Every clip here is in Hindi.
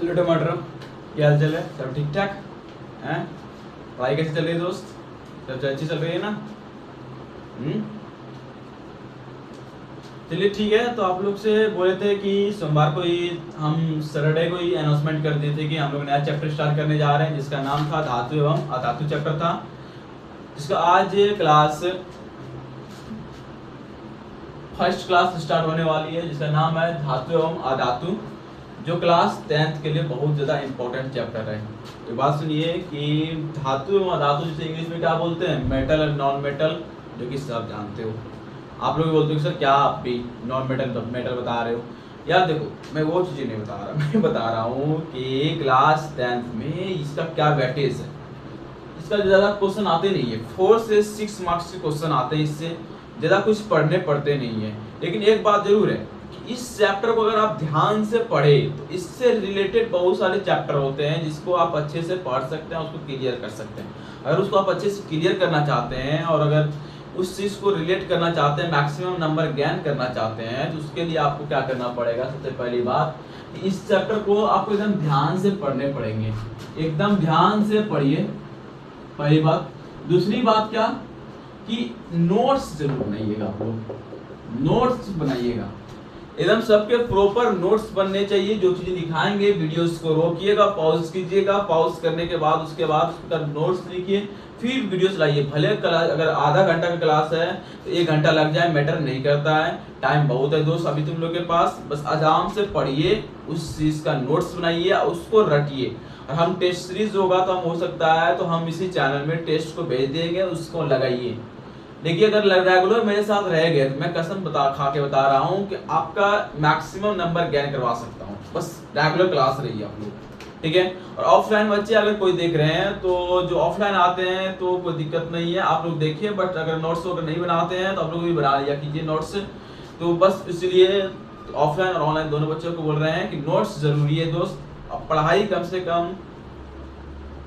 हेलो टमाटर, क्या हाल चाल है? सब ठीक ठाक हैं? पढ़ाई कैसी चल रही है दोस्त? सब अच्छी चल रही है ना? चलिए ठीक है। तो आप लोग से बोले थे कि सोमवार को ही हम सैटरडे को ही अनाउंसमेंट कर दिए थे कि हम लोग नया चैप्टर स्टार्ट करने जा रहे हैं, जिसका नाम था धातु एवं अधातु चैप्टर था, जिसका आज क्लास फर्स्ट क्लास स्टार्ट होने वाली है, जिसका नाम है धातु एवं अधातु, जो क्लास 10th के लिए बहुत ज़्यादा इंपॉर्टेंट चैप्टर है। तो बात सुनिए कि धातु एवं अधातु जिसे इंग्लिश में क्या बोलते हैं, मेटल और नॉन मेटल, जो कि सब जानते हो। आप लोग बोलते हो सर क्या आप भी नॉन मेटल तो मेटल बता रहे हो। यार देखो, मैं वो चीज़ें नहीं बता रहा, मैं बता रहा हूँ कि क्लास 10th में इसका क्या वेटेज है। इसका ज़्यादा क्वेश्चन आते नहीं है, 4 से 6 मार्क्स के क्वेश्चन आते हैं, इससे ज़्यादा कुछ पढ़ने पड़ते नहीं है। लेकिन एक बात जरूर है, इस चैप्टर को अगर आप ध्यान से पढ़े तो इससे रिलेटेड बहुत सारे चैप्टर होते हैं जिसको आप अच्छे से पढ़ सकते हैं, उसको क्लियर कर सकते हैं। अगर उसको आप अच्छे से क्लियर करना चाहते हैं और अगर उस चीज़ को रिलेट करना चाहते हैं, मैक्सिमम नंबर गेन करना चाहते हैं, तो उसके लिए आपको क्या करना पड़ेगा? सबसे पहली बात, इस चैप्टर को आपको एकदम ध्यान से पढ़ने पड़ेंगे, एकदम ध्यान से पढ़िए, पहली बात। दूसरी बात क्या कि नोट्स जरूर बनाइएगा, आप लोग नोट्स बनाइएगा, एकदम सबके प्रॉपर नोट्स बनने चाहिए। जो चीजें दिखाएंगे वीडियोस को रोकिएगा, पॉज कीजिएगा, पॉज करने के बाद उसके बाद उसका नोट्स लिखिए, फिर वीडियोस लाइए। भले क्लास अगर आधा घंटा का क्लास है तो 1 घंटा लग जाए, मैटर नहीं करता है, टाइम बहुत है दोस्त अभी तुम लोग के पास। बस आराम से पढ़िए, उस चीज का नोट्स बनाइए, उसको रटिए। और हम टेस्ट सीरीज होगा तो हम हो सकता है तो हम इसी चैनल में टेस्ट को भेज देंगे, उसको लगाइए। देखिए अगर रेगुलर मेरे साथ रह गए तो मैं कसम खा के बता रहा हूँ कि आपका मैक्सिमम नंबर गेन करवा सकता हूँ। बस रेगुलर क्लास रही आप लोग, ठीक है। और ऑफलाइन बच्चे अगर कोई देख रहे हैं तो जो ऑफलाइन आते हैं तो कोई दिक्कत नहीं है, आप लोग देखिए। बट अगर नोट्स अगर नहीं बनाते हैं तो आप लोग भी बना लिया कीजिए नोट्स। तो बस इसलिए ऑफलाइन और ऑनलाइन दोनों बच्चों को बोल रहे हैं कि नोट्स जरूरी है दोस्त। पढ़ाई कम से कम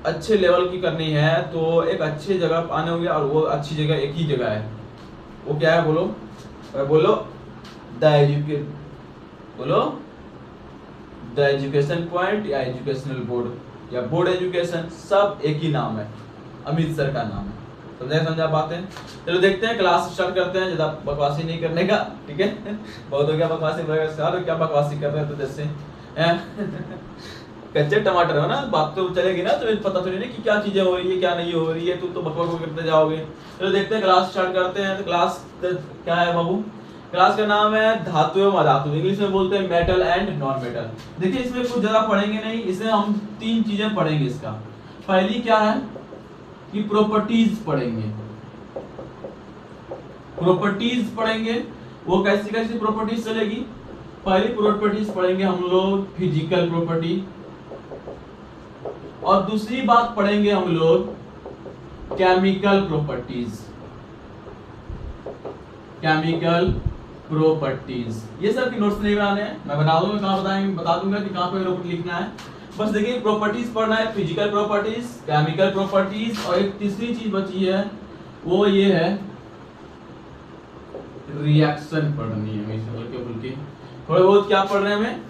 अच्छे लेवल की करनी है तो एक अच्छी जगह आने होंगे, और वो अच्छी जगह एक ही जगह है, वो क्या है? बोलो बोलो, द एजुकेशन पॉइंट या एजुकेशनल बोर्ड या बोर्ड एजुकेशन, सब एक ही नाम है, अमित सर का नाम है। समझा बातें? चलो देखते हैं, क्लास स्टार्ट करते हैं, ज्यादा बकवासी नहीं करने का, ठीक है। बहुत हो गया बकवासी, सर क्या बकवासी कर रहे थे जैसे कच्चे टमाटर हो ना, बात तो चलेगी ना, तो पता थोड़ी ना कि क्या चीजें हो रही है क्या नहीं हो रही है, तो बकवास करते जाओगे। चलो देखते हैं, क्लास स्टार्ट करते हैं। तो क्लास क्या है बाबू? क्लास का नाम है धातु एवं अधातु, इंग्लिश में बोलते हैं मेटल एंड नॉन मेटल। देखिए इसमें कुछ ज्यादा पढ़ेंगे नहीं, इसमें हम 3 चीजें पढ़ेंगे। इसका पहली क्या है कि प्रॉपर्टीज पढ़ेंगे, प्रॉपर्टीज पढ़ेंगे। वो कैसी कैसी प्रॉपर्टीज चलेगी? पहली प्रॉपर्टीज पढ़ेंगे हम लोग फिजिकल प्रॉपर्टी, और दूसरी बात पढ़ेंगे हम लोग केमिकल प्रॉपर्टीज, केमिकल प्रॉपर्टीज। ये सब की नोट्स नहीं बनाने हैं, मैं बता दूंगा कहाँ बताएंगे, बता दूंगा कि कहाँ पे लिखना है। बस देखिए प्रॉपर्टीज पढ़ना है, फिजिकल प्रॉपर्टीज, केमिकल प्रॉपर्टीज, और एक तीसरी चीज बची है वो ये है रिएक्शन पढ़नी है। हल्के थोड़े बहुत क्या पढ़ रहे हैं हमें?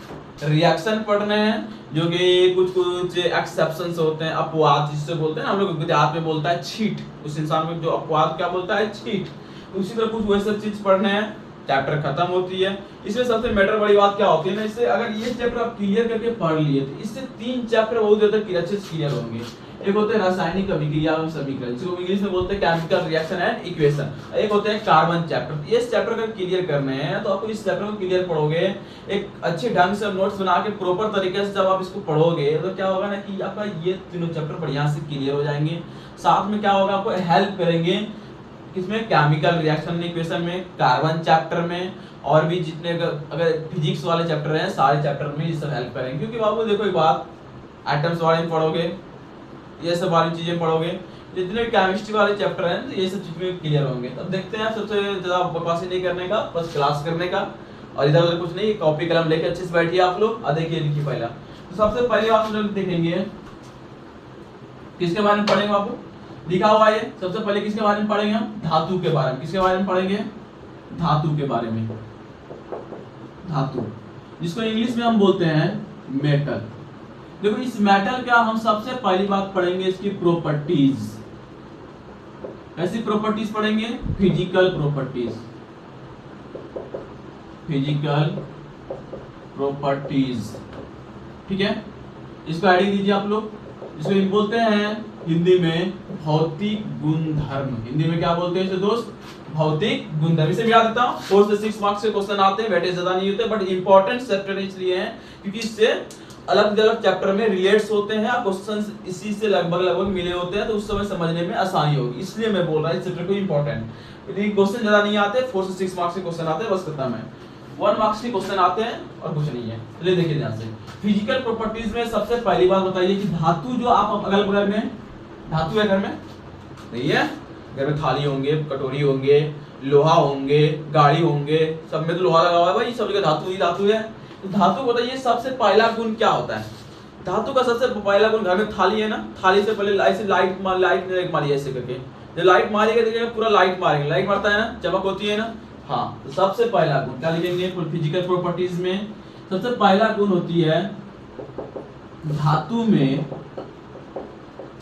रिएक्शन पढ़ने हैं, जो कि कुछ कुछ एक्सेप्शंस होते हैं, अपवाद जिससे बोलते हैं ना, हम लोग गुजरात में बोलता है छीट, उस इंसान को जो अपवाद क्या बोलता है? छीट। उसी तरह कुछ वैसे चीज पढ़ने हैं, चैप्टर खत्म होती है। इसमें सबसे मैटर बड़ी बात क्या होती है ना, इससे अगर ये चैप्टर आप क्लियर करके पढ़ लिए तो इससे 3 चैप्टर बहुत ज्यादा अच्छे से क्लियर होंगे। एक होते हैं रासायनिक अभिक्रिया एवं समीकरण, जिसको इंग्लिश में बोलते हैं केमिकल रिएक्शन एंड इक्वेशन। एक होते हैं कार्बन चैप्टर। इस चैप्टर का क्लियर करने हैं तो आपको इस चैप्टर को क्लियर पढ़ोगे, एक अच्छे ढंग से नोट्स बना के प्रॉपर तरीके से जब आप इसको पढ़ोगे तो क्या होगा ना कि आपका ये तीनों चैप्टर बढ़िया से क्लियर हो जाएंगे। साथ में क्या होगा, आपको हेल्प करेंगे किसमें? केमिकल रिएक्शन इक्वेशन में, कार्बन चैप्टर में, और भी जितने अगर फिजिक्स वाले चैप्टर हैं सारे चैप्टर में ये सब हेल्प करेंगे। क्योंकि बाबू देखो एक बात, एटम्स वाले में पढ़ोगे, ये सब वाली चीजें पढ़ोगे, जितने केमिस्ट्री वाले चैप्टर हैं तो ये सब चीजें क्लियर होंगे। अब देखते हैं, सबसे ज्यादा बकवासी नहीं करने का, बस क्लास करने का, और इधर उधर कुछ नहीं। कॉपी कलम लेके अच्छे से बैठिए आप लोग, और देखिए लिखिए पहला। तो सबसे पहले आप लोग देखेंगे किसके बारे में पढ़ेंगे बाबू? लिखा हुआ है सबसे पहले किसके बारे में पढ़ेंगे हम? धातु के बारे में। किसके बारे में पढ़ेंगे? धातु के बारे में। धातु जिसको इंग्लिश में हम बोलते हैं मेटल। देखो इस मेटल का हम सबसे पहली बात पढ़ेंगे इसकी प्रॉपर्टीज। ऐसी प्रॉपर्टीज पढ़ेंगे, फिजिकल प्रॉपर्टीज, फिजिकल प्रॉपर्टीज, ठीक है। इसको आईडी दीजिए आप लोग। इसको हम बोलते हैं हिंदी में भौतिक गुणधर्म। हिंदी में क्या बोलते हैं इसे दोस्त? भौतिक गुणधर्म। इसे भी याद रखता हूं, 4 से 6 मार्क्स के क्वेश्चन आते हैं, वेटेज ज्यादा नहीं होते, बट इंपॉर्टेंट चैप्टर इसलिए है क्योंकि इससे अलग अलग चैप्टर में रिलेट्स होते हैं, क्वेश्चंस इसी से लगभग मिले होते हैं, तो उस समय समझने में आसानी होगी, इसलिए मैं बोल रहा हूं इस चैप्टर को इंपॉर्टेंट। यदि क्वेश्चन ज्यादा नहीं आते, 4 से 6 मार्क्स के क्वेश्चन आते हैं, बस खत्म है। 1 मार्क्स के क्वेश्चन आते हैं और कुछ नहीं है। चलिए देखिए ध्यान से, फिजिकल प्रॉपर्टीज में सबसे पहली बात बताइए कि धातु जो आप अगल बगल में, धातु है घर में नहीं है? घर में थाली होंगे, कटोरी होंगे, लोहा होंगे, गाड़ी होंगे, सब में तो लोहा लगा हुआ है भाई, सब जगह धातु ही धातु है। तो धातु बताइए सबसे पहला गुण क्या होता है? धातु का सबसे पहला गुण, घर में थाली है ना, थाली से पहले ऐसे लाइट मारी ऐसे करके, जब लाइट मारेगा देखिए पूरा लाइट मारेंगे, लाइट मारता है ना, चमक होती है ना। हाँ, तो सबसे पहला गुण क्या लिखेंगे फिजिकल प्रॉपर्टीज में? सबसे पहला गुण होती है धातु में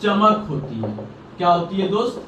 चमक होती है। क्या होती है दोस्त?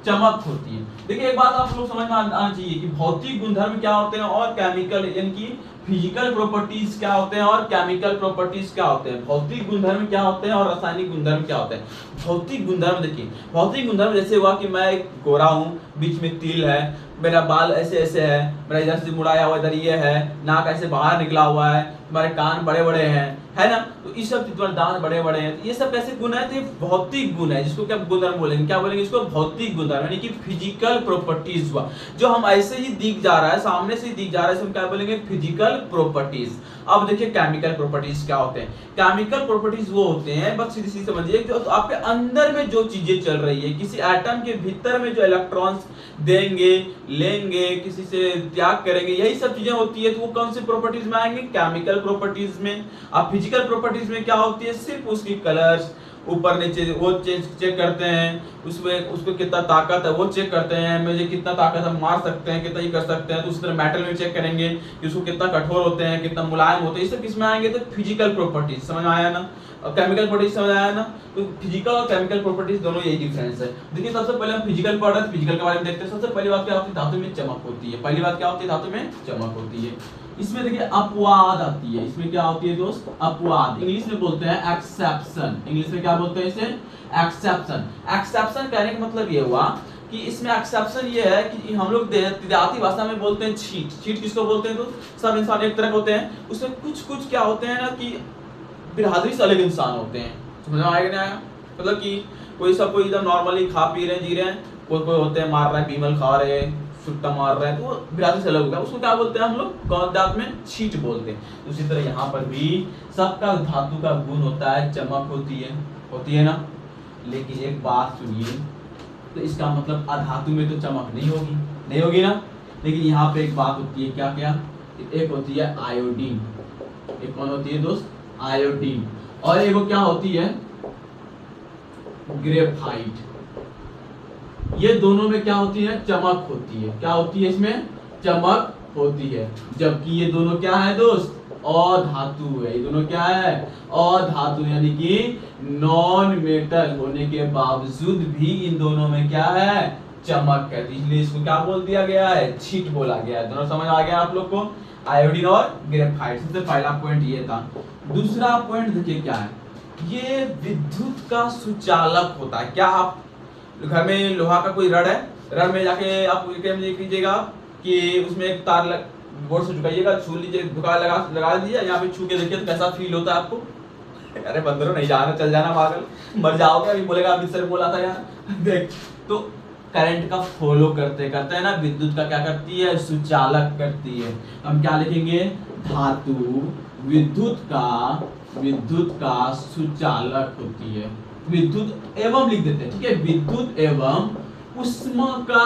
चमक होती है। देखिए एक बात आप लोग समझ में आना चाहिए कि भौतिक गुणधर्म क्या होते हैं और केमिकल यानी कि फिजिकल प्रॉपर्टीज क्या होते हैं और केमिकल प्रॉपर्टीज क्या होते हैं। भौतिक गुणधर्म क्या होते हैं और रासायनिक गुणधर्म क्या होते हैं। भौतिक गुणधर्म देखिए, भौतिक गुणधर्म जैसे हुआ कि मैं एक गोरा हूँ, बीच में तिल है, मेरा बाल ऐसे ऐसे है, मेरा इधर से मुड़ाया हुआ इधर ये है, नाक ऐसे बाहर निकला हुआ है, हमारे कान बड़े बड़े हैं, है ना, तो ये सब दांत बड़े बड़े हैं, ये सब कैसे गुण है? तो ये भौतिक गुण है, जिसको क्या गुणधर्म बोलेंगे, क्या बोलेंगे इसको? भौतिक गुणधर्म, यानी कि फिजिकल प्रॉपर्टीज हुआ, जो हम ऐसे ही दिख जा रहा है, सामने से ही दिख जा रहा है, हम क्या बोलेंगे? Physical properties. अब देखिए केमिकल प्रॉपर्टीज क्या होते हैं। केमिकल प्रॉपर्टीज वो होते हैं, बस सीधी सी समझिए, जो आपके अंदर में जो चीजें चल रही है, किसी एटम के भीतर में जो इलेक्ट्रॉन्स देंगे, लेंगे, किसी से त्याग करेंगे, यही सब चीजें होती है, तो वो कौन सी प्रॉपर्टीज में आएंगे? केमिकल प्रॉपर्टीज में। अब फिजिकल प्रॉपर्टीज में क्या होती है? सिर्फ उसकी कलर्स, ऊपर नीचे वो चेक करते हैं, उसमें कितना ताकत है वो चेक करते हैं, मुझे कितना ताकत हम मार सकते हैं, कितना ही कर सकते हैं, तो उसी तरह मेटल में चेक करेंगे कि उसको कितना कठोर होते हैं, कितना मुलायम होते हैं, ये सब किसमें आएंगे? तो फिजिकल प्रॉपर्टीज। समझ में आया ना? और केमिकल प्रॉपर्टीज समझ आया ना? तो फिजिकल और केमिकल प्रॉपर्टीज दोनों यही डिफरेंस है। देखिए सबसे पहले हम फिजिकल पढ़ रहे हैं, फिजिकल के बारे में देखते हैं। सबसे पहली बात क्या होती है? धातु में चमक होती है। पहली बात क्या होती है? धातु में चमक होती है। इसमें देखिए अपवाद आती है। इसमें क्या होती है दोस्त? अपवाद। इंग्लिश में बोलते हैं एक्सेप्शन। इंग्लिश में क्या बोलते हैं इसे? एक्सेप्शन। एक्सेप्शन कहने का मतलब ये हुआ कि इसमें एक्सेप्शन ये है कि हम लोग देहाती भाषा में बोलते हैं छीट। छीट किसको बोलते हैं? तो सब इंसान एक तरह होते हैं, उसमें कुछ क्या होते हैं ना कि बिरादरी से अलग इंसान होते हैं। समझ में आएगा नहीं आया? मतलब कि कोई एकदम नॉर्मली खा पी रहे हैं, जी रहे हैं, कोई होते हैं मार रहे हैं, बीमल खा रहे हैं, सुट्टा मार रहे हैं, तो वो बिरादरी से अलग होगा, उसको क्या बोलते हैं हम लोग? गौदात में छीट बोलते हैं। उसी तरह यहाँ पर भी सबका धातु का गुण होता है, चमक होती है ना। लेकिन एक बात सुनिए, तो इसका मतलब अधातु में तो चमक नहीं होगी ना। लेकिन यहाँ पे एक बात होती है, क्या? एक होती है आयोडीन। एक कौन होती है दोस्त? आयोडीन। और एक क्या होती है? ग्रेफाइट। ये दोनों में क्या होती है? चमक होती है। क्या होती है इसमें? चमक होती है। जबकि ये दोनों क्या है दोस्त? अधातु है। ये दोनों क्या है? अधातु, यानी कि नॉन मेटल होने के बावजूद भी इन दोनों में क्या है? चमक है। इसलिए इसको क्या बोल दिया गया है? छीट बोला गया है। दोनों समझ आ गया आप लोग को? आयोडीन और ग्रेफाइट। सबसे पहला पॉइंट ये था। दूसरा पॉइंट देखिए क्या है, ये विद्युत का सुचालक होता है। क्या आप घर में लोहा का कोई रड है, रड में जाके आप कीजिएगा कि उसमें एक तार बोर्ड से झुकाइएगा, छू लीजिए, लगा दीजिए, यहाँ पे छू के देखिए तो कैसा फील होता है आपको? अरे बंदरों नहीं जाना, चल जाना, पागल मर जाओगे। अभी बोलेगा अभी सर बोला था यार। देख, तो करंट का फॉलो करते है ना, विद्युत का क्या करती है? सुचालक करती है। हम क्या लिखेंगे? धातु विद्युत का सुचालक होती है। विद्युत एवं लिख देते हैं, ठीक है? विद्युत एवं उष्मा का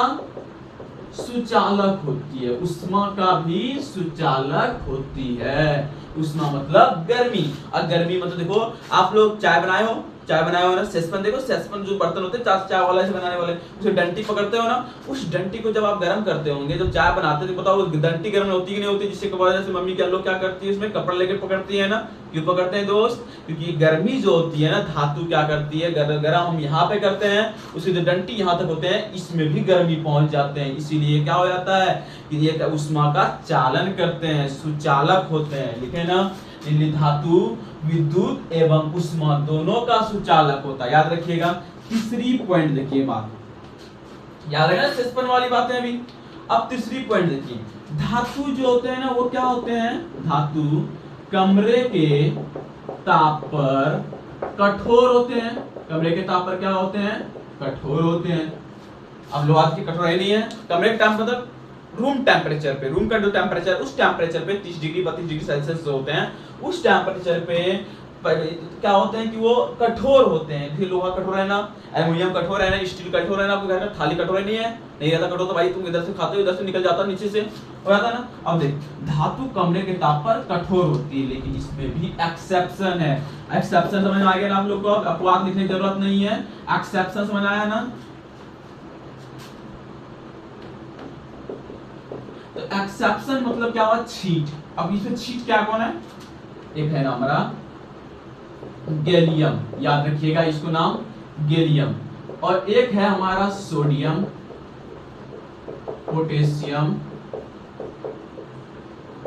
सुचालक होती है। उष्मा का भी सुचालक होती है। उष्मा मतलब गर्मी, और गर्मी मतलब देखो, आप लोग चाय बनाए हो, चाय बनाया हो ना, सेस्पन देखो, सेस्पन जो बर्तन होते हैं चाय वाला से बनाने वाले, उसे डंटी पकड़ते हो ना, उस डंटी को जब आप गर्म करते होंगे, जब चाय बनाते हैं तो बताओ डंटी गर्म होती कि नहीं होती, जिसके वजह से मम्मी क्या लोग क्या करती है, उसमें कपड़ा लेके पकड़ती है ना। क्यों पकड़ते हैं दोस्त? क्योंकि गर्मी जो होती है ना, धातु क्या करती है, गर्म हम यहाँ पे करते हैं, उसकी जो डंटी यहाँ तक होते हैं, इसमें भी गर्मी पहुंच जाते हैं, इसीलिए क्या हो जाता है कि ये उष्मा का चालन करते हैं, सुचालक होते हैं। लिखे ना, धातु विद्युत एवं उष्मा दोनों का सुचालक होता है, याद रखिएगा। तीसरी पॉइंट देखिए, बात याद रखना, सेस्पन वाली बातें अभी। अब तीसरी पॉइंट देखिए, धातु जो होते हैं ना वो क्या होते हैं, धातु कमरे के ताप पर कठोर होते हैं। कमरे के ताप पर क्या होते हैं, कठोर होते हैं। अब लोहा की कठोराई नहीं है, कमरे के ताप मतलब रूम टेम्परेचर पे, रूम का जो टेम्परेचर, उस टेम्परेचर पे 30 डिग्री 32 डिग्री सेल्सियस जो होते हैं, उस टेम्परेचर पे क्या होते हैं कि वो कठोर होते हैं। फिर लोहा कठोर है ना, एल्युमिनियम कठोर है ना, स्टील कठोर है ना, आपके घर में थाली कठोर नहीं है, नहीं रहता कठोर तो भाई तुम इधर से खाते हो इधर से निकल जाता नीचे से, हो जाता ना। अब देख, धातु कमरे के ताप पर कठोर होती है, लेकिन इसमें भी एक्सेप्शन है। एक्सेप्शन समझ में आ गया ना आप लोग को, अपवाद लिखने की जरूरत नहीं है, एक्सेप्शन समझ आया ना। तो एक्सेप्शन मतलब क्या हुआ, छीट। अब इसमें छीट क्या कौन है, एक है ना हमारा गैलियम, याद रखिएगा इसको नाम गैलियम, और एक है हमारा सोडियम, पोटेशियम,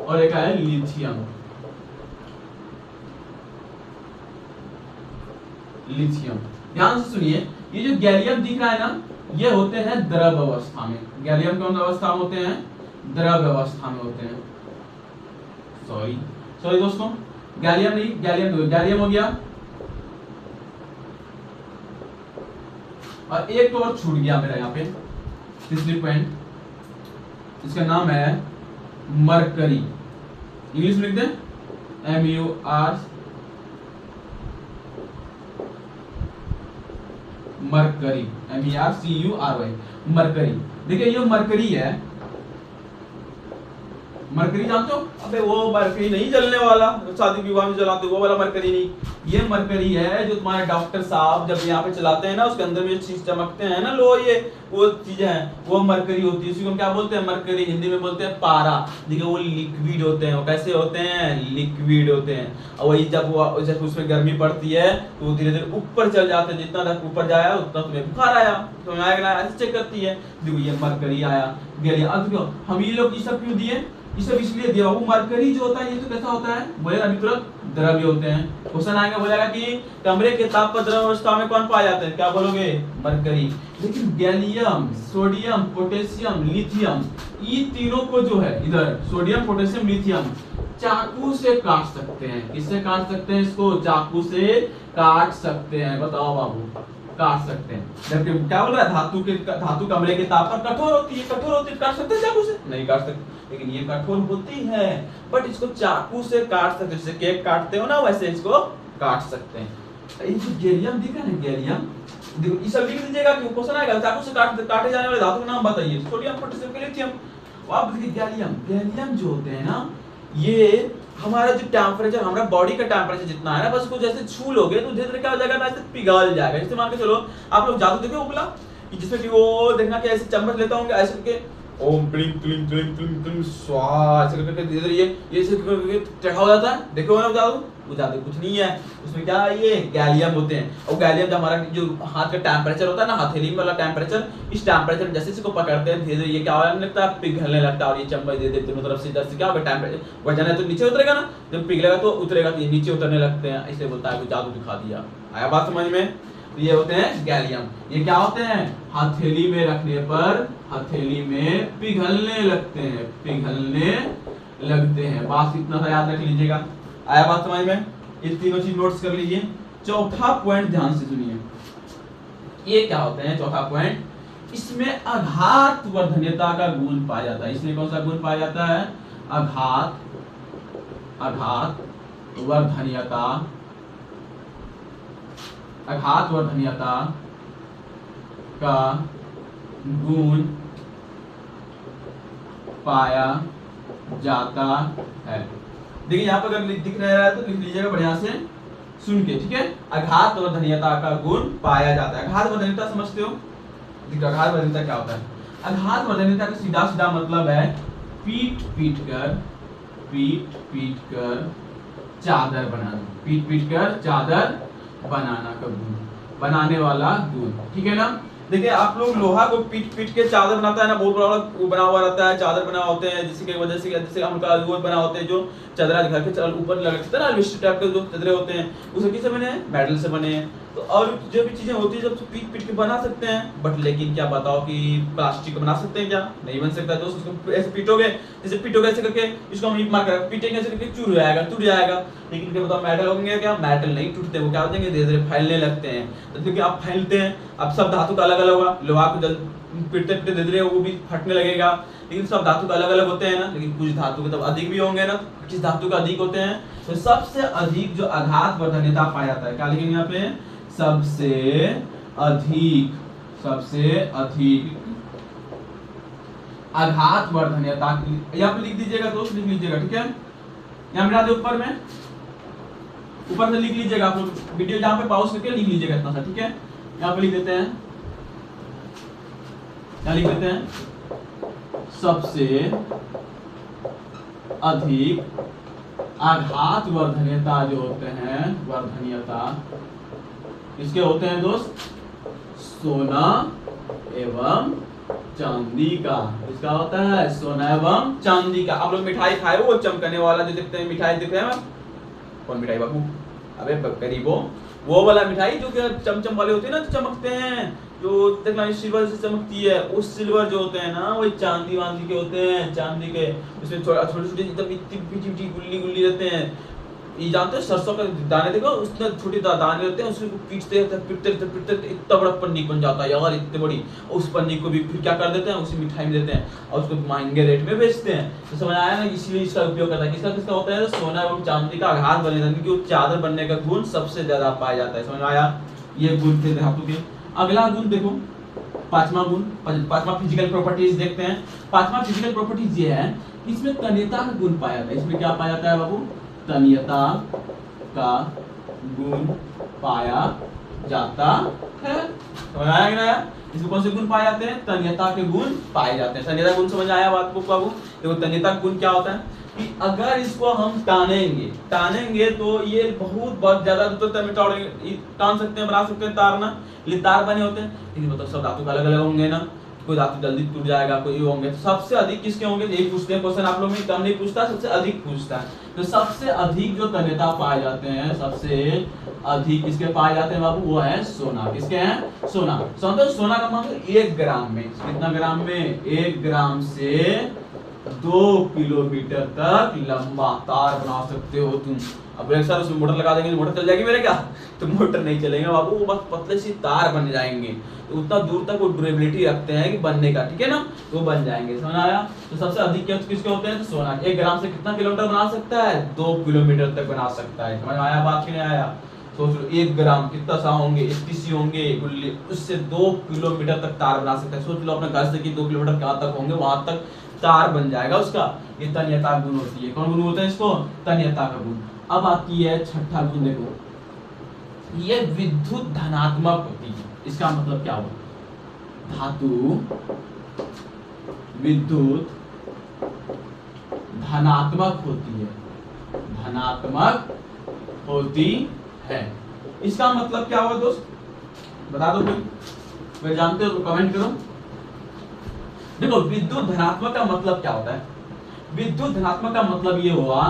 और एक है लिथियम। लिथियम ध्यान से सुनिए, ये जो गैलियम दिख रहा है ना, ये होते हैं द्रव अवस्था में। गैलियम कौन अवस्था में होते हैं, द्रव अवस्था में होते हैं। सॉरी दोस्तों, गैलियम नहीं, गैलियम हो गया, और एक तो और छूट गया मेरा यहाँ पे, तीसरी पॉइंट, इसका नाम है मरकरी। इंग्लिश में लिख दें, MUR, मरकरी, MERCURY, मरकरी। देखिए ये मरकरी है, मरकरी जानते हो? अबे वो मरकरी नहीं जलने वाला, शादी विवाह में जलाते वो वाला मरकरी नहीं, ये मरकरी है जो तुम्हारे डॉक्टर साहब जब यहाँ पे चलाते हैं ना, उसके अंदर में चीज चमकते हैं ना, लो ये वो चीजें हैं, वो मरकरी होती है। उसी को क्या बोलते हैं, मरकरी, हिंदी में बोलते हैं पारा। देखिए वो लिक्विड होते हैं, वो कैसे होते हैं, लिक्विड होते हैं, और वही जब उसमें गर्मी पड़ती है तो वो धीरे धीरे ऊपर चल जाते हैं, जितना तक ऊपर जाया उतना तुम्हें बुखार आया, तो ऐसे चेक करती है। देखो ये मरकरी आया, गैलियम। अब देखो हम ये लोग ये सब क्यों दिए, ये सब इसलिए दिया, वो मरकरी जो होता है ये तो कैसा होता है, बोले अभी तुरंत द्रव्य होते हैं। क्वेश्चन आएगा, बोलेगा कि कमरे के ताप पर द्रव अवस्था में कौन पाया जाता है, क्या बोलोगे, मरकरी। लेकिन गैलियम, सोडियम, पोटेशियम, लिथियम, ये तीनों को जो है इधर सोडियम, पोटेशियम, लिथियम चाकू से काट सकते हैं। किससे काट सकते हैं इसको, चाकू से काट सकते हैं, बताओ बाबू, काट सकते हैं। जबकि क्या बोल रहा है, धातु कमरे के ताप पर कठोर होती है, काट सकते हैं चाकू से, नहीं काट सकते। लेकिन ये कठोर होती है, बट इसको चाकू से काट सकते हैं, जैसे केक काटते हो ना वैसे इसको काट सकते हैं। ये जो गैलियम दिख रहा है ना, गैलियम, देखो ये सब लिख दीजिएगा कि क्वेश्चन आएगा, चाकू से काटे जाने वाले धातु का नाम बताइए, सोडियम, पोटेशियम, लिथियम। अब देखिए गैलियम जो होते हैं ना, ये हमारा जो टेम्परेचर, हमारा बॉडी का टेम्परेचर जितना है ना, बस उसको जैसे छू लोगे तो धीरे धीरे क्या हो जाएगा ना, ऐसे पिघल जाएगा। जैसे मान के चलो आप लोग जादू देखे उपला, जिसमें कि वो देखना कि ऐसे चम्मच लेता होंगे, ऐसे करके ओम क्लीं क्लीं क्लीं क्लीं क्लीं स्वाहा ऐसे करके धीरे धीरे ये ऐसे करके चढ़ा हो जाता है, देखो ना जादू, वो जादू कुछ नहीं है, उसमें क्या है, ये गैलियम होते हैं। और गैलियम जब हमारा जो हाथ का टेम्परेचर होता है ना, हथेली वाला टेम्परेचर, इस टेम्परेचर जैसे इसको पकड़ते हैं धीरे धीरे ये क्या होने लगता है, पिघलने लगता है। और ये चम्मच दे देते हैं मतलब से इधर से क्या होगा, टेम्परेचर वजन है तो नीचे उतरेगा ना, जब पिघलेगा तो उतरेगा, तो ये नीचे उतरने लगते हैं, इसलिए बोलता है जादू दिखा दिया। आया बात समझ में? तो ये होते हैं गैलियम। ये क्या होते हैं, हथेली में रखने पर हथेली में पिघलने लगते हैं, पिघलने लगते हैं। बात इतना सा याद रख लीजिएगा। आया बात समझ में? ये तीनों चीज नोट्स कर लीजिए। चौथा पॉइंट ध्यान से सुनिए, ये क्या होते हैं, चौथा पॉइंट, इसमें आघात वर्धनीयता का गुण पाया जाता है। इसमें कौन सा गुण पाया जाता है, आघात वर्धनीयता, आघात वर्धनीयता का गुण पाया जाता है। देखिए यहाँ पर अगर दिख रहा है तो लिख लीजिएगा बढ़िया से, सुन के, ठीक है। आघात वर्धनीयता का गुण पाया जाता है। आघात वर्धनीयता समझते हो? देखो आघात वर्धनीयता क्या होता है। आघात वर्धनीयता का सीधा सीधा मतलब है पीट पीट कर चादर बनाना, पीट पीट कर चादर बनाना का गुण, बनाने वाला गुण, ठीक है ना। देखिए आप लोग लोहा को पीट पीट के चादर बनाता है ना, बहुत बड़ा वो बना हुआ रहता है, चादर बना होते हैं, जिसकी वजह से जैसे उनका वो बना होते हैं जो चादर घर के ऊपर लगते हैं ना, अलवेस्टर टाइप के जो चादरें होते हैं, वो किससे बने हैं? मेटल से बने हैं। तो और जो भी चीजें होती है जब पीट पीट के बना सकते हैं, बट लेकिन क्या बताओ कि प्लास्टिक का बना सकते हैं क्या? नहीं बन सकता। दोस्त उसको ऐसे पीटोगे, जैसे पीटोगे ऐसे करके, इसको हम मार कर पीटेंगे ऐसे करके चूर जाएगा, टूट जाएगा। लेकिन क्या बताओ मेटल होंगे क्या? मेटल नहीं टूटते, वो क्या हो जाएंगे? धीरे धीरे फैलने लगते हैं। तो क्योंकि आप फैलते हैं, अब सब धातु का अलग अलग होगा, लोहा को जब पीटते पीटते धीरे धीरे वो भी फटने लगेगा, लेकिन सब धातु का अलग अलग होते हैं ना, लेकिन कुछ धातु के तब अधिक भी होंगे ना, किस धातु का अधिक होते हैं। तो सबसे अधिक जो आघात वर्धनीयता पाया जाता है, क्या लिखेंगे यहाँ पे? सबसे अधिक आघात वर्धनीयता, यहाँ पे लिख दीजिएगा दोस्त, लिख लीजिएगा, ठीक है। यहाँ मिला दे ऊपर में, ऊपर से लिख लीजिएगा आप लोग, वीडियो जहाँ पे पॉज करके लिख लीजिएगा इतना सा, ठीक है। यहाँ पे लिख देते हैं, क्या लिख देते हैं? सबसे अधिक आघात वर्धनीयता जो होते हैं, वर्धनीयता इसके होते हैं दोस्त सोना एवं चांदी का। इसका होता है सोना एवं चांदी का। आप लोग मिठाई खाए वो चमकने वाला जो देखते हैं, मिठाई दिख रहा है? कौन मिठाई बाबू? अबे करीबो, वो वाला मिठाई जो कि चमचम वाले होते हैं ना, जो चमकते हैं, जो देखना सिल्वर से चमकती है, उस सिल्वर जो होते हैं ना, वो चांदी वांदी के होते हैं, चांदी के। उसमें छोटे छोटे एकदम इतनी गुल्ली गुल्ली रहते हैं। ये जानते हैं सरसों का दाने, देखो उसमें छोटे दाने रहते हैं, उसको पीटते रहते इतना बड़ा पन्नी बन जाता है यार, इतनी बड़ी। उस पन्नी को भी फिर क्या कर देते हैं? उसी मिठाई में देते हैं और उसको महंगे रेट में बेचते हैं। तो समझ आया ना, इसीलिए इसका उपयोग करता है। किसका किसका होता है? सोना एवं चांदी का आघात वर्धनीयता, क्योंकि वो चादर बनने का गुण सबसे ज्यादा पाया जाता है। समझ आया? ये गुण थे धातु के। अगला गुण देखो, पांचवा गुण, पांचवा फिजिकल प्रॉपर्टीज देखते हैं। पांचवा फिजिकल प्रॉपर्टीज ये है, इसमें तन्यता का गुण पाया जाता है। इसमें क्या पाया जाता है बाबू? तन्यता का गुण पाया जाता है। समझ आया कि ना? इसमें कौन से गुण पाए जाते हैं? तन्यता के गुण पाए जाते हैं। तन्यता गुण समझ आया बात को बाबू? देखो तन्यता का गुण क्या होता है कि अगर इसको हम तानेंगे तो ये बहुत ज्यादा दूर तक टान सकते हैं, बना सकते हैं तार ना, ये तार बने होते हैं। लेकिन मतलब सब धातु अलग अलग होंगे ना, कोई धातु जल्दी टूट जाएगा, कोई होंगे। तो सबसे अधिक किसके होंगे? यही पूछते हैं क्वेश्चन आप लोग में, कम नहीं पूछता, सबसे अधिक पूछता है। तो सबसे अधिक जो तन्यता पाए जाते हैं, सबसे अधिक किसके पाए जाते हैं बाबू? वो है सोना। किसके हैं? सोना। सोना का मतलब 1 ग्राम में, कितना ग्राम में? 1 ग्राम से 2 किलोमीटर तक लंबा तार बना सकते हो तुम। अब एक साथ उसमें मोटर लगा देंगे तो मोटर चल जाएगी मेरे क्या? तो मोटर नहीं चलेगा बाबू, वो बस पतले सी तार बन जाएंगे। तो उतना दूर तक वो ड्यूरेबिलिटी रखते हैं कि बनने का, ठीक है ना, तो बन जाएंगे। समझ आया? तो सबसे अधिक किसके होते हैं? तो सोना। 1 ग्राम से कितना किलोमीटर बना सकता है? 2 किलोमीटर तक बना सकता है। समझ आया बात कि नहीं आया? सोच लो 1 ग्राम कितना सा होंगे, 81 होंगे गुल्ली, उससे 2 किलोमीटर तक तार बना सकता है। सोच लो अपने घर से कि 2 किलोमीटर कहाँ तक होंगे, वहां तक तार बन जाएगा उसका। ये तन्यता गुण होती है। कौन गुण होता है इसको? तन्यता का गुण। अब आती है छठा गुण, देखो ये विद्युत धनात्मक होती है। इसका मतलब क्या हुआ? धातु विद्युत धनात्मक होती है, धनात्मक होती है। इसका मतलब क्या हुआ दोस्त? बता दो कोई, अगर जानते हो तो कमेंट करो। देखो विद्युत धनात्मक का मतलब क्या होता है? विद्युत धनात्मक का मतलब ये हुआ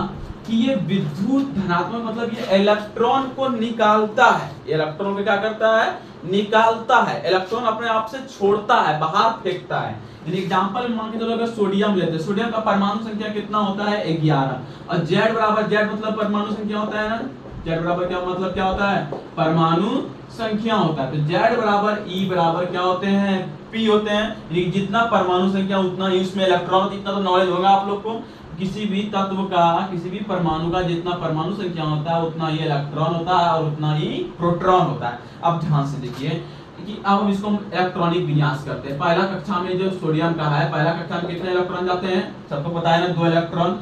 कि ये विद्युत धनात्मक मतलब ये इलेक्ट्रॉन को निकालता है। इलेक्ट्रॉन को क्या करता है? निकालता है। इलेक्ट्रॉन अपने आप से छोड़ता है, बाहर फेंकता है। एग्जांपल मान के चलो, अगर सोडियम लेते हैं, सोडियम का परमाणु संख्या कितना होता है? 11। और Z बराबर, Z मतलब परमाणु संख्या होता है ना, Z बराबर क्या मतलब क्या होता है? परमाणु संख्या होता है। तो Z बराबर E बराबर क्या होते हैं? P होते हैं। जितना परमाणु संख्या उतना ही उसमें इलेक्ट्रॉन, इतना तो नॉलेज होगा आप लोग को। किसी भी तत्व का, किसी भी परमाणु का जितना परमाणु संख्या होता है उतना ही इलेक्ट्रॉन होता है और उतना ही प्रोटॉन होता है। अब ध्यान से देखिए कि अब हम इसको इलेक्ट्रॉनिक विन्यास करते हैं। पहला कक्षा में जो सोडियम का है, पहला कक्षा में कितने इलेक्ट्रॉन जाते हैं? सबको पता है ना, 2 इलेक्ट्रॉन।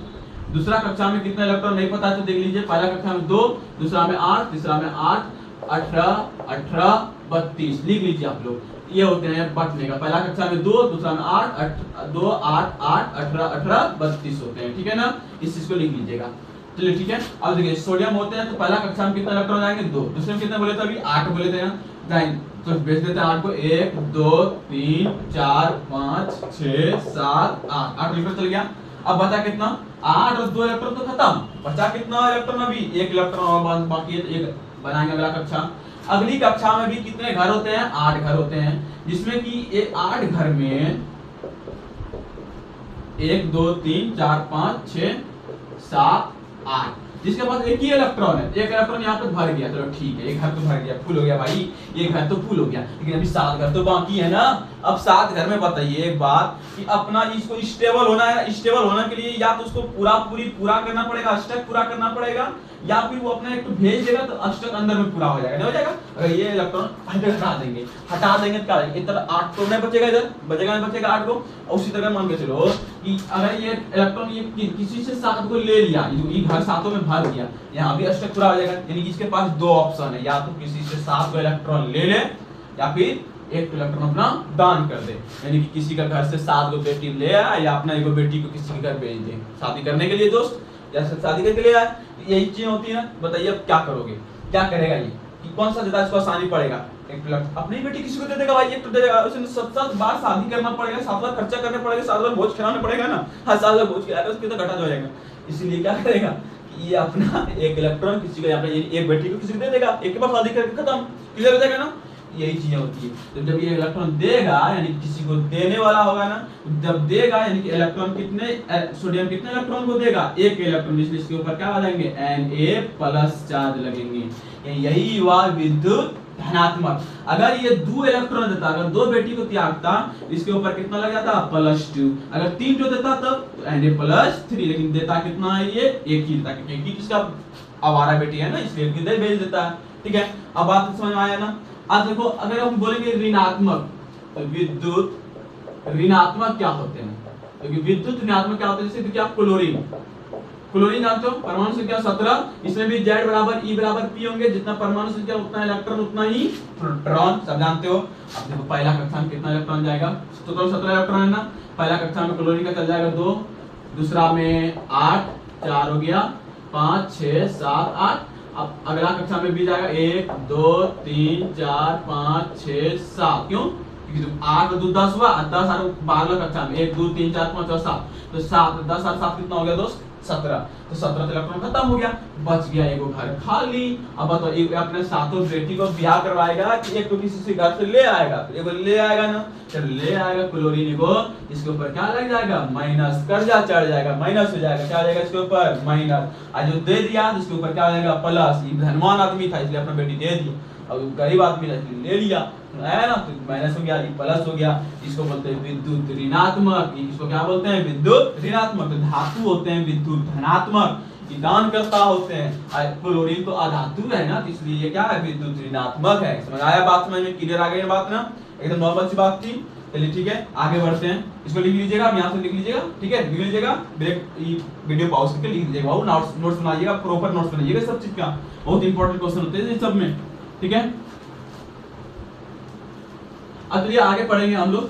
दूसरा कक्षा में कितना इलेक्ट्रॉन नहीं पता है तो देख लीजिए, पहला कक्षा में 2, दूसरा में 8, तीसरा में 8, 18, 18, 32 लिख लीजिए आप लोग। ये होते हैं बटने का, पहला कक्षा में 2, दूसरा में 8, 2, 8, 8, 18, 18, 32 होते हैं, ठीक है ना, इस चीज को लिख लीजिएगा। चलिए ठीक है, अब देखिए सोडियम होते हैं तो पहला कक्षा में कितना इलेक्ट्रॉन आएंगे 2, दूसरे में कितना बोले थे अभी 8 बोले थे ना, तो भेज देते हैं 8 को, 1 2 3 4 5 6 7 8, 8 इलेक्ट्रॉन चल गया। अब बचा कितना 8 और 2 इलेक्ट्रॉन तो खत्म, बचा कितना इलेक्ट्रॉन अभी 1 इलेक्ट्रॉन और बाकी है, एक बनाएंगे अगला कक्षा। अगली कक्षा में भी कितने घर होते हैं 8 घर होते हैं, जिसमें कि ये 8 घर में 1 2 3 4 5 6 7 8, जिसके पास एक ही इलेक्ट्रॉन है, एक इलेक्ट्रॉन यहाँ पे भर गया, चलो ठीक है, एक घर तो भर गया, फुल हो गया भाई, एक घर तो फुल हो गया, लेकिन अभी 7 घर तो बाकी है ना। अब 7 घर में बताइए एक बात कि अपना इसको स्टेबल होना है, स्टेबल होने के लिए या तो उसको पूरा करना पड़ेगा, अष्टक पूरा करना पड़ेगा, या फिर वो अपना एक तो भेज देगा तो अष्टक अंदर में पूरा हो जाएगा, नहीं हो जाएगा। अगर ये इलेक्ट्रॉन हटा देंगे तो क्या होगा, इधर 8 तो नहीं बचेगा, इधर बचेगा नहीं बचेगा 8 को। और उसी तरह मान के चलो कि अगर ये इलेक्ट्रॉन ये किसी से 7 को ले लिया, ये घर 7 में भर दिया, यहाँ भी अष्टक पूरा हो जाएगा, यानी कि इसके पास 2 ऑप्शन है, या तो किसी से 7 को इलेक्ट्रॉन ले ले या फिर एक इलेक्ट्रॉन अपना दान कर दे, यानी कि किसी का घर से 7 को बेटी ले आया या अपना एक बेटी को किसी के घर भेज दे शादी करने के लिए, दोस्त या शादी करने के लिए आया, यही चीज होती है ना। बताइए अब क्या करोगे, क्या करेगा ये कि कौन सा ज्यादा इसको आसानी पड़ेगा, एक अपनी बेटी किसी को दे देगा भाई, एक तो दे देगा, उसे 7 बार शादी करना पड़ेगा, 7 बार खर्चा करना पड़ेगा, 7 बार भोज खिलाना पड़ेगा ना, हर 7 बार भोज खिलाएगा उसके तो घाटा हो जाएगा। इसीलिए क्या करेगा कि ये अपना एक इलेक्ट्रॉन किसी को, एक बेटी को किसी को दे देगा, एक के पास शादी करके खत्म, क्लियर हो जाएगा ना, यही चीजें होती है। तो जब ये इलेक्ट्रॉन देगा यानी किसी को देने वाला होगा ना, जब देगा यानी कि इलेक्ट्रॉन कितने, सोडियम कितने इलेक्ट्रॉन को देगा, एक इलेक्ट्रॉन, इसलिए इसके ऊपर क्या आ जाएंगे Na+ चार्ज लगेंगे, यही हुआ विद्युत धनात्मक। अगर ये 2 इलेक्ट्रॉन देता, अगर 2 बेटी को त्यागता, इसके ऊपर कितना लग जाता +2, अगर 3 जो देता तब Na+3, लेकिन देता कितना है ये एक ही देता, क्योंकि एक ही जिसका आवारा बेटी है ना, इसलिए किधर भेज देता है, ठीक है। अब बात समझ में आया ना। अब देखो अगर हम बोलेंगे ऋणात्मक, तो विद्युत ऋणात्मक क्या होते हैं, क्योंकि विद्युत ऋणात्मक क्या होते हैं, जैसे कि आप क्लोरीन जानते हो, परमाणु संख्या 17, इसमें भी Z = E = P होंगे, जितना परमाणु संख्या उतना इलेक्ट्रॉन उतना ही प्रोटॉन, सब जानते हो। अब देखो पहला कक्षा में कितना इलेक्ट्रॉन जाएगा, तो 17 इलेक्ट्रॉन है ना, पहला कक्षा में क्लोरीन का चल जाएगा 2, दूसरा में 8, 4 हो गया, 5 6 7 8, अब अगला कक्षा में भी जाएगा 1 2 3 4 5 6 7, क्यों, क्योंकि 8 और 2 10 हुआ, 10 और 12 कक्षा में 1 2 3 4 5 और 7, तो 7 10 और 7 कितना हो गया दोस्त 17, तो 17 इलेक्ट्रॉन खत्म हो गया, बच गया एक घर खाली। अब बताओ एक अपने सातों बेटी को ब्याह करवाएगा कि एक तो किसी से घर से ले आएगा, एक ले आएगा ना, चल ले आएगा क्लोरीन को, इसके ऊपर क्या लग जाएगा माइनस, कर्जा चढ़ जाएगा, माइनस हो जाएगा, क्या आ जाएगा इसके ऊपर माइनस, आज जो दे दिया इसके ऊपर क्या हो जाएगा प्लस, ये धनवान आदमी था इसलिए अपना बेटी दे दी, अब गरीब आदमी ले लिया है ना, तो माइनस हो गया, ये प्लस हो गया, इसको बोलते हैं विद्युत ऋणात्मक, इसको क्या बोलते हैं विद्युत ऋणात्मक। तो धातु होते हैं विद्युत धनात्मक, ये दान करता होते हैं, क्लोरीन तो अधातु है ना, इसलिए ये क्या है विद्युत ऋणात्मक है। समझ आया बात, समझ में क्लियर आ गई बात ना, एकदम नॉर्मल सी बात थी। चलिए ठीक है आगे बढ़ते हैं, इसको लिख लीजिएगा, यहाँ से लिख लीजिएगा, ठीक है लिख लीजिएगा, ब्रेक वीडियो पॉज करके लिख लीजिएगा, वो नोट्स बनाइएगा, प्रॉपर नोट्स बनाइएगा सब चीज का, बहुत इंपॉर्टेंट क्वेश्चन होते हैं सब में, ठीक है। अब चलिए आगे पढ़ेंगे हम लोग,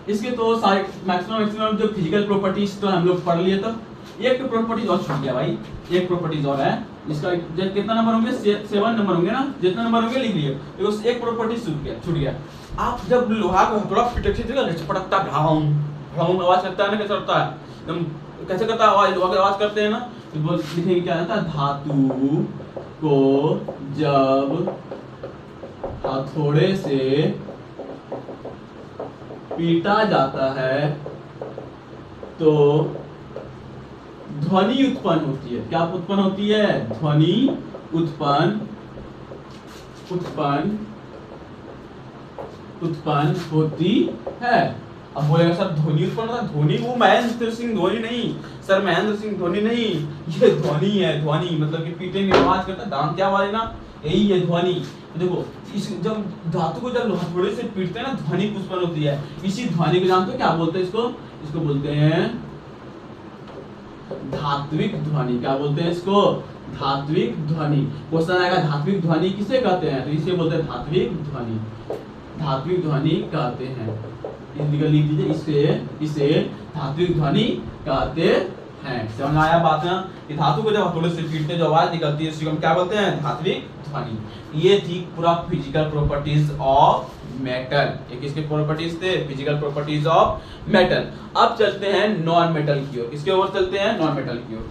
इसके तो सारे मैक्सिमम जो फिजिकल प्रॉपर्टीज तो हम लोग पढ़ लिए, तो एक तो प्रॉपर्टीज और छूट गया भाई, एक प्रॉपर्टीज और है, इसका कितना नंबर होंगे 7 नंबर होंगे ना, जितना नंबर होंगे लिख लिए, तो एक प्रॉपर्टी छूट गया। आप जब लोहा को थोड़ा पटकता घाम आवाज करता है ना, कैसा करता है एकदम, कैसे करता है आवाज, लोहा की आवाज करते हैं ना, तो लिखेंगे क्या रहता है, धातु को जब हथौड़े से पीटा जाता है तो ध्वनि उत्पन्न होती है, क्या उत्पन्न होती है, ध्वनि उत्पन्न होती है। अब बोलेगा सर ध्वनि उत्पन्न होता है, ध्वनि वो महेंद्र सिंह धोनी नहीं सर, महेंद्र सिंह धोनी नहीं, ये ध्वनि है, ध्वनि मतलब कि पीटेंगे आवाज करता है, दाम क्या आवाज ना, यही है ध्वनि। देखो इस जब धातु को जब हथौड़े से पीटते हैं ना, ध्वनि उत्पन्न होती है, इसी ध्वनि को जानते हो क्या बोलते हैं, इसको बोलते हैं धात्विक ध्वनि। क्या बोलते हैं इसको? धात्विक ध्वनि। क्वेश्चन आएगा धात्विक ध्वनि किसे कहते हैं, तो इसे बोलते हैं धात्विक ध्वनि। धात्विक ध्वनि कहते हैं, लिख दीजिए, इसे धात्विक ध्वनि कहते हैं। समझ आया बात ना, कि धातु को जब हथौड़े से पीटते जो आवाज निकलती है उसको हम क्या बोलते हैं? धात्विक ध्वनि। ये थी पूरा फिजिकल प्रॉपर्टीज ऑफ मेटल। ये किसके प्रॉपर्टीज थे? Physical properties of metal. अब चलते हैं नॉन मेटल की ओर। किसके ओर चलते हैं? नॉन मेटल की ओर।